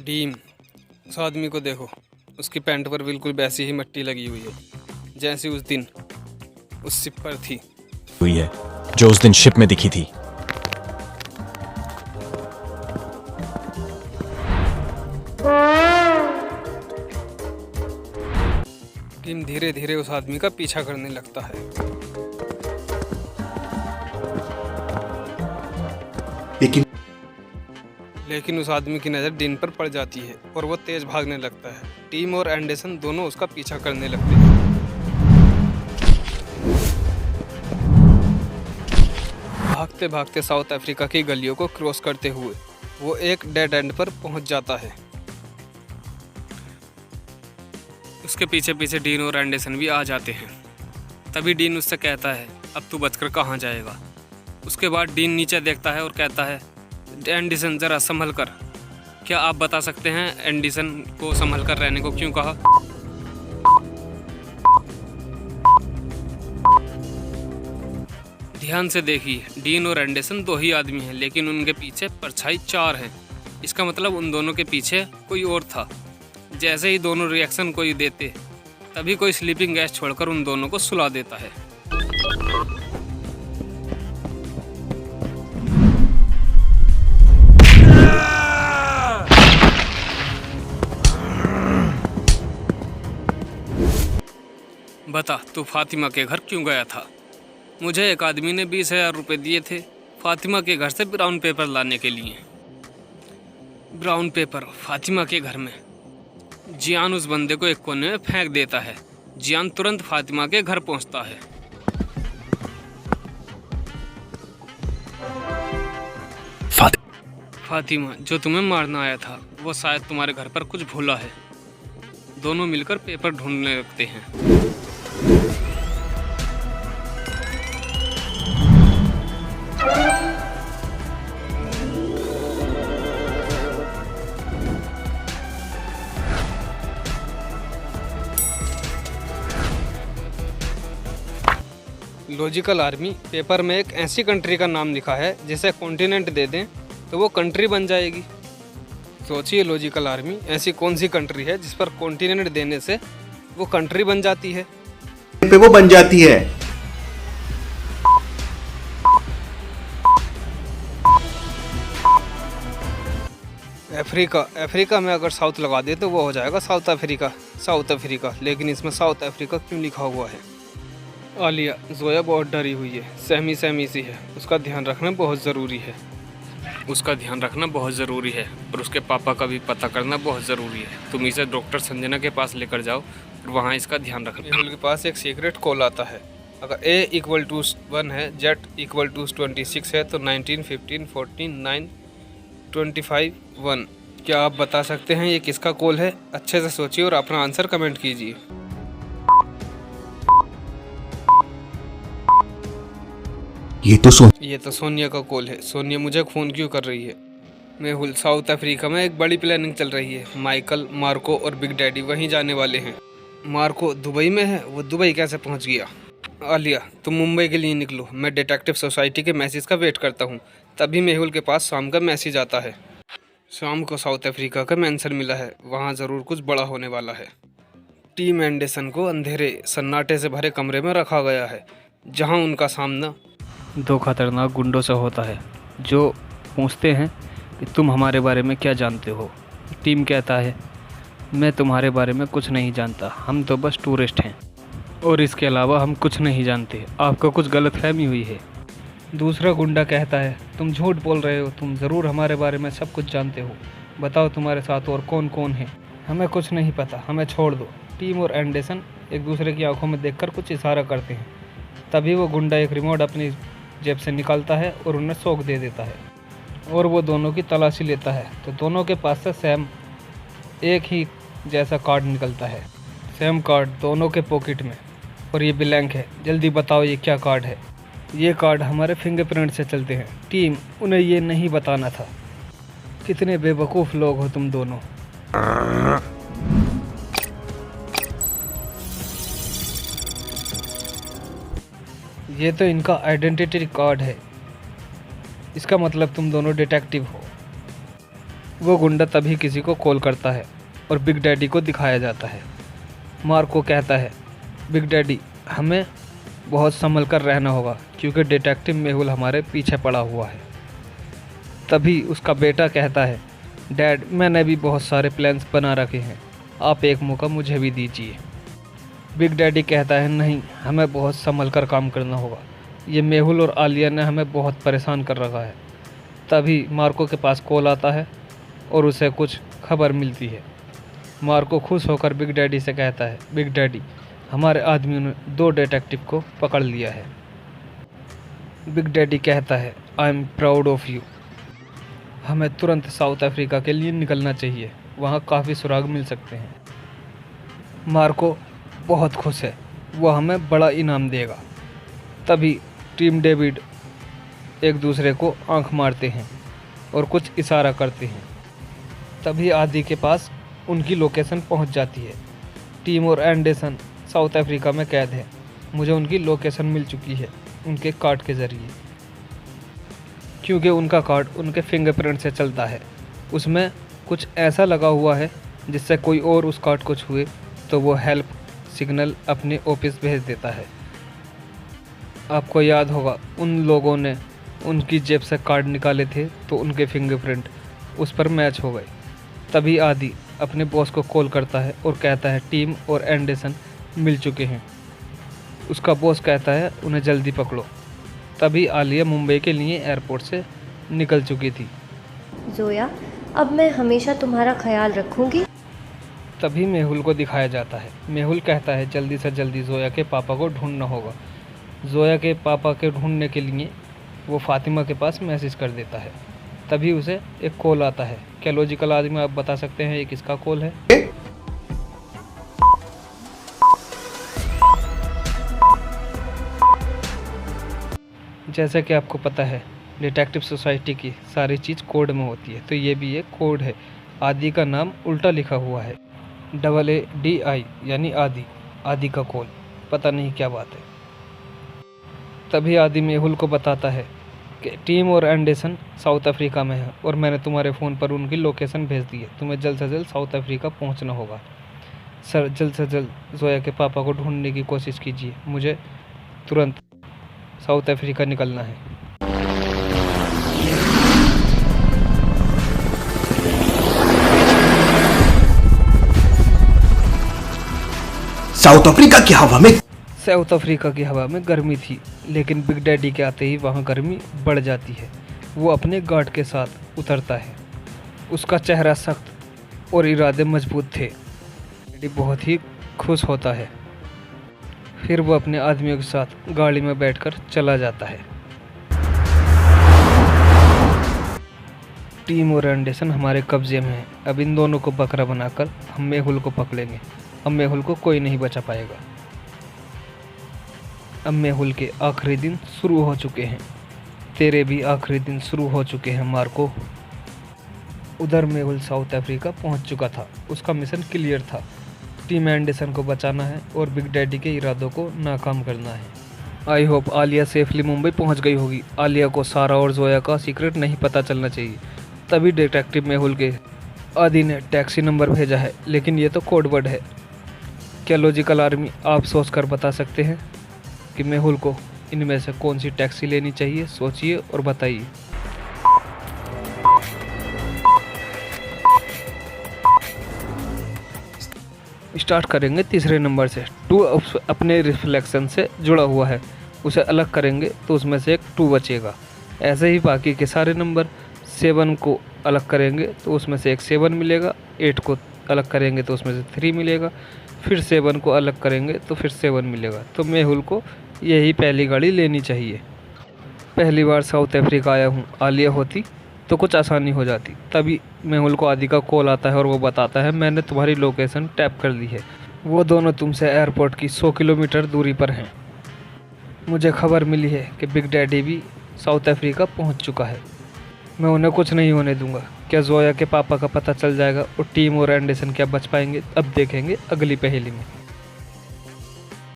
Deem, उस आदमी को देखो, उसकी पैंट पर बिल्कुल वैसी ही मिट्टी लगी हुई है जैसी उस दिन उस शिप पर थी हुई है जो उस दिन शिप में दिखी थी। डीम धीरे धीरे उस आदमी का पीछा करने लगता है। लेकिन उस आदमी की नज़र डीन पर पड़ जाती है और वो तेज भागने लगता है। टीम और एंडरसन दोनों उसका पीछा करने लगते हैं। भागते भागते साउथ अफ्रीका की गलियों को क्रॉस करते हुए वो एक डेड एंड पर पहुंच जाता है। उसके पीछे पीछे डीन और एंडरसन भी आ जाते हैं। तभी डीन उससे कहता है, अब तू बचकर कहाँ जाएगा। उसके बाद डीन नीचे देखता है और कहता है, एंडरसन ज़रा संभल कर। क्या आप बता सकते हैं एंडरसन को संभल कर रहने को क्यों कहा? ध्यान से देखिए, डीन और एंडरसन दो ही आदमी हैं, लेकिन उनके पीछे परछाई 4 है। इसका मतलब उन दोनों के पीछे कोई और था। जैसे ही दोनों रिएक्शन कोई देते, तभी कोई स्लीपिंग गैस छोड़कर उन दोनों को सुला देता है। बता, तू फातिमा के घर क्यों गया था? मुझे एक आदमी ने 20,000 रुपये दिए थे फातिमा के घर से ब्राउन पेपर लाने के लिए। ब्राउन पेपर फातिमा के घर में। जियान उस बंदे को एक कोने में फेंक देता है। जियान तुरंत फातिमा के घर पहुंचता है। फातिमा, जो तुम्हें मारना आया था, वो शायद तुम्हारे घर पर कुछ भूला है। दोनों मिलकर पेपर ढूंढने लगते हैं। लॉजिकल आर्मी पेपर में एक ऐसी कंट्री का नाम लिखा है जिसे कॉन्टिनेंट दे दें तो वो कंट्री बन जाएगी। सोचिए लॉजिकल आर्मी, ऐसी कौन सी कंट्री है जिस पर कॉन्टिनेंट देने से वो कंट्री बन जाती है? पे वो बन जाती है। अफ्रीका में अगर साउथ लगा दे तो वो हो जाएगा साउथ अफ्रीका। लेकिन इसमें साउथ अफ्रीका क्यों लिखा हुआ है? आलिया, जोया बहुत डरी हुई है, सहमी सी है। उसका ध्यान रखना बहुत ज़रूरी है और उसके पापा का भी पता करना बहुत ज़रूरी है। तुम इसे डॉक्टर संजना के पास लेकर जाओ और वहाँ इसका ध्यान रखना। मेहुल के पास एक सीक्रेट कॉल आता है। अगर A = 1 है, Z = 26 है तो 19, 15, 14, 9, 25, 1। क्या आप बता सकते हैं ये किसका कॉल है? अच्छे से सोचिए और अपना आंसर कमेंट कीजिए। ये तो सोनिया का कॉल है। सोनिया मुझे फ़ोन क्यों कर रही है? मेहुल, साउथ अफ्रीका में एक बड़ी प्लानिंग चल रही है। माइकल, मार्को और बिग डैडी वहीं जाने वाले हैं। मार्को दुबई में है, वो दुबई कैसे पहुंच गया? आलिया, तुम मुंबई के लिए निकलो, मैं डिटेक्टिव सोसाइटी के मैसेज का वेट करता हूं। तभी मेहुल के पास शाम का मैसेज आता है। शाम को साउथ अफ्रीका का मेंशन मिला है, वहाँ ज़रूर कुछ बड़ा होने वाला है। टीम एंडरसन को अंधेरे सन्नाटे से भरे कमरे में रखा गया है, जहाँ उनका सामना 2 खतरनाक गुंडों से होता है जो पूछते हैं कि तुम हमारे बारे में क्या जानते हो। टीम कहता है, मैं तुम्हारे बारे में कुछ नहीं जानता, हम तो बस टूरिस्ट हैं और इसके अलावा हम कुछ नहीं जानते। आपको कुछ गलतफहमी हुई है। दूसरा गुंडा कहता है, तुम झूठ बोल रहे हो, तुम ज़रूर हमारे बारे में सब कुछ जानते हो। बताओ तुम्हारे साथ और कौन कौन है? हमें कुछ नहीं पता, हमें छोड़ दो। टीम और एंडरसन एक दूसरे की आंखों में देखकर कुछ इशारा करते हैं। तभी वो गुंडा एक रिमोट अपनी जेब से निकालता है और उन्हें शॉक दे देता है और वो दोनों की तलाशी लेता है तो दोनों के पास से सेम एक ही जैसा कार्ड निकलता है। सेम कार्ड दोनों के पॉकेट में और ये ब्लैंक है। जल्दी बताओ ये क्या कार्ड है? ये कार्ड हमारे फिंगरप्रिंट से चलते हैं। टीम, उन्हें ये नहीं बताना था। कितने बेवकूफ़ लोग हो तुम दोनों। ये तो इनका आइडेंटिटी कार्ड है। इसका मतलब तुम दोनों डिटेक्टिव हो। वो गुंडा तभी किसी को कॉल करता है और बिग डैडी को दिखाया जाता है। मार्को कहता है, बिग डैडी हमें बहुत संभल कर रहना होगा क्योंकि डिटेक्टिव मेहुल हमारे पीछे पड़ा हुआ है। तभी उसका बेटा कहता है, डैड मैंने भी बहुत सारे प्लान्स बना रखे हैं, आप एक मौका मुझे भी दीजिए। बिग डैडी कहता है, नहीं हमें बहुत संभल कर काम करना होगा, ये मेहुल और आलिया ने हमें बहुत परेशान कर रखा है। तभी मार्को के पास कॉल आता है और उसे कुछ खबर मिलती है। मार्को खुश होकर बिग डैडी से कहता है, बिग डैडी हमारे आदमियों ने 2 डिटेक्टिव को पकड़ लिया है। बिग डैडी कहता है, I am proud of you. हमें तुरंत साउथ अफ्रीका के लिए निकलना चाहिए, वहाँ काफ़ी सुराग मिल सकते हैं। मार्को बहुत खुश है, वो हमें बड़ा इनाम देगा। तभी टीम डेविड एक दूसरे को आंख मारते हैं और कुछ इशारा करते हैं। तभी आदि के पास उनकी लोकेशन पहुंच जाती है। टीम और एंडरसन साउथ अफ्रीका में कैद है। मुझे उनकी लोकेशन मिल चुकी है उनके कार्ड के ज़रिए, क्योंकि उनका कार्ड उनके फिंगरप्रिंट से चलता है। उसमें कुछ ऐसा लगा हुआ है जिससे कोई और उस कार्ड को छुए तो वो हेल्प सिग्नल अपने ऑफिस भेज देता है। आपको याद होगा उन लोगों ने उनकी जेब से कार्ड निकाले थे तो उनके फिंगरप्रिंट उस पर मैच हो गए। तभी आदि अपने बॉस को कॉल करता है और कहता है टीम और एंडरसन मिल चुके हैं। उसका बॉस कहता है उन्हें जल्दी पकड़ो। तभी आलिया मुंबई के लिए एयरपोर्ट से निकल चुकी थी। जोया, अब मैं हमेशा तुम्हारा ख्याल रखूंगी। तभी मेहुल को दिखाया जाता है। मेहुल कहता है जल्दी से जल्दी जोया के पापा को ढूंढना होगा। जोया के पापा के ढूंढने के लिए वो फातिमा के पास मैसेज कर देता है। तभी उसे एक कॉल आता है। क्या लॉजिकल आदमी आप बता सकते हैं ये किसका कॉल है? जैसा कि आपको पता है डिटेक्टिव सोसाइटी की सारी चीज़ कोड में होती है, तो ये भी एक कोड है। आदि का नाम उल्टा लिखा हुआ है, AADI यानी आदि। आदि का कॉल, पता नहीं क्या बात है। तभी आदि मेहुल को बताता है कि टीम और एंडरसन साउथ अफ्रीका में है और मैंने तुम्हारे फ़ोन पर उनकी लोकेशन भेज दी है। तुम्हें जल्द से जल्द साउथ अफ्रीका पहुंचना होगा। सर जल्द से जल्द जोया के पापा को ढूंढने की कोशिश कीजिए। मुझे तुरंत साउथ अफ्रीका निकलना है। साउथ अफ्रीका की हवा में साउथ अफ्रीका की हवा में गर्मी थी, लेकिन बिग डैडी के आते ही वहाँ गर्मी बढ़ जाती है। वो अपने गार्ड के साथ उतरता है। उसका चेहरा सख्त और इरादे मजबूत थे। डैडी बहुत ही खुश होता है। फिर वो अपने आदमियों के साथ गाड़ी में बैठकर चला जाता है। टीम और एंडरसन हमारे कब्जे में है। अब इन दोनों को बकरा बनाकर हम मेहुल को पकड़ेंगे। अब मेहुल को कोई नहीं बचा पाएगा। अब मेहुल के आखिरी दिन शुरू हो चुके हैं। तेरे भी आखिरी दिन शुरू हो चुके हैं मार्को। उधर मेहुल साउथ अफ्रीका पहुंच चुका था। उसका मिशन क्लियर था। टीम एंडरसन को बचाना है और बिग डैडी के इरादों को नाकाम करना है। I hope Alia safely Mumbai पहुंच गई होगी। आलिया को सारा और जोया का सीक्रेट नहीं पता चलना चाहिए। तभी डिटेक्टिव मेहुल के आदि ने टैक्सी नंबर भेजा है, लेकिन ये तो कोड वर्ड है। क्या लॉजिकल आर्मी आप सोच कर बता सकते हैं कि मेहुल को इनमें से कौन सी टैक्सी लेनी चाहिए? सोचिए और बताइए। स्टार्ट करेंगे तीसरे नंबर से। 2 अपने रिफ्लेक्शन से जुड़ा हुआ है, उसे अलग करेंगे तो उसमें से एक 2 बचेगा। ऐसे ही बाकी के सारे नंबर। 7 को अलग करेंगे तो उसमें से एक 7 मिलेगा। 8 को अलग करेंगे तो उसमें से 3 मिलेगा। फिर 7 को अलग करेंगे तो फिर 7 मिलेगा। तो मेहुल को यही पहली गाड़ी लेनी चाहिए। पहली बार साउथ अफ्रीका आया हूँ, आलिया होती तो कुछ आसानी हो जाती। तभी मेहुल को आदि का कॉल आता है और वो बताता है मैंने तुम्हारी लोकेशन टैप कर ली है। वो दोनों तुमसे एयरपोर्ट की 100 किलोमीटर दूरी पर हैं। मुझे खबर मिली है कि बिग डैडी भी साउथ अफ्रीका पहुंच चुका है। मैं उन्हें कुछ नहीं होने दूंगा। क्या जोया के पापा का पता चल जाएगा और टीम और एंडरसन क्या बच पाएंगे? अब देखेंगे अगली पहेली में।